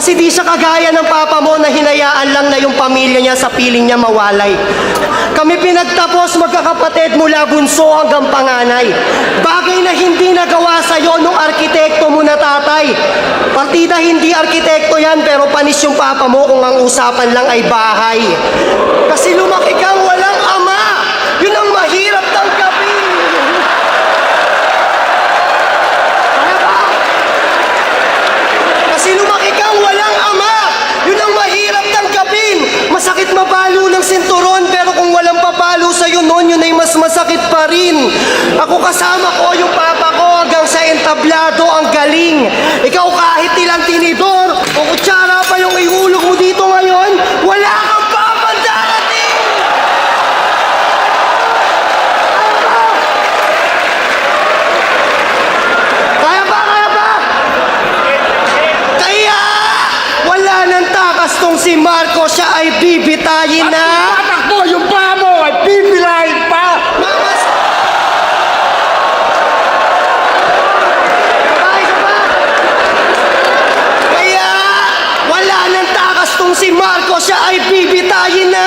Kasi di siya kagaya ng papa mo na hinayaan lang na yung pamilya niya sa piling niya mawalay. Kami pinagtapos magkakapatid mula bunso hanggang panganay. Bagay na hindi nagawa sa'yo nung arkitekto mo na tatay. Partida hindi arkitekto yan, pero panis yung papa mo kung ang usapan lang ay bahay. Kasi lumaki kang walang ama. Yun ang mahirap tanggapin. Kaya ba? Kasi lumaki kang walang ama. Yun ang mahirap tanggapin. Masakit mapalo ng sinturon, pero kung walang papalo sa'yo noon, yun ay mas masakit pa rin. Ako kasama ko yung papa ko hanggang sa entablado ang galing. Ikaw kahit ilang tinidor o kutsara pa yung ihulog mo dito ngayon, wala kang papandarating! Kaya ba? Kaya ba? Kaya wala nang takas tong si Marco, siya ay bibitayin na. At tatakbo yung paa mo at bibilahin pa. Mamas! Isa pa! Kaya wala nang takas tong si Marco, siya ay bibitayin na.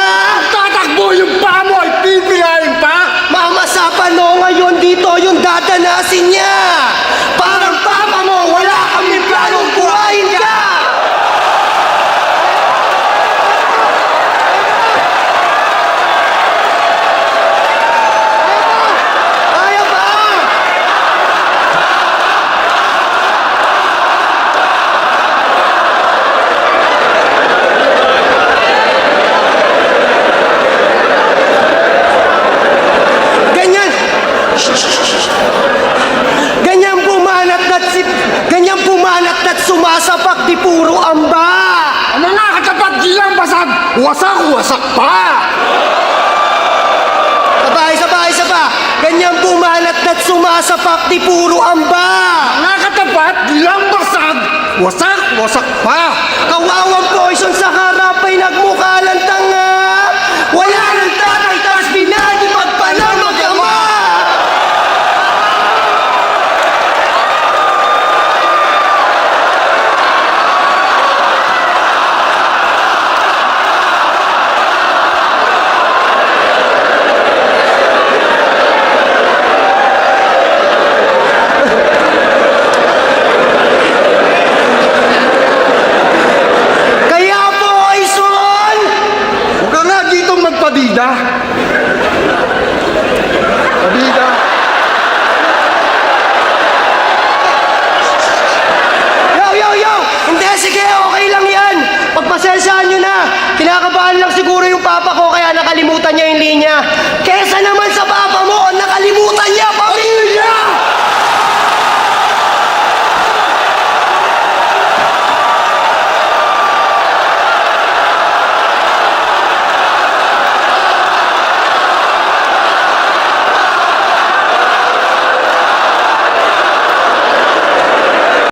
Tatakbo yung paa mo at bibilahin pa. Mama, sa pano ngayon dito yung dadanasin niya. Parang papa mo, wala kami planong buhayin ka. Kaya ba? Ganyan. Ganyan pumanat at sumasapak, di puro amba. Ang mga katapat dilang basag, wasak-wasak pa. Isa pa. Ganyan pumanat at sumasapak, di puro amba. Mga katapat dilang basag, wasak-wasak pa. Kawawang poison sa harap ay nagmukha lang tanga. Wala nang tatay, tas binagi magpalang mag-ama. Kaya poison! Huwag ka nga ditong magpadida. Padida. Yo! Hindi, sige, okay lang yan. Pagpasensyahan nyo na. Kinakabahan lang siguro yung papa ko kaya nakalimutan niya yung linya. Kesa naman sa papa mo, nakalimutan niya pa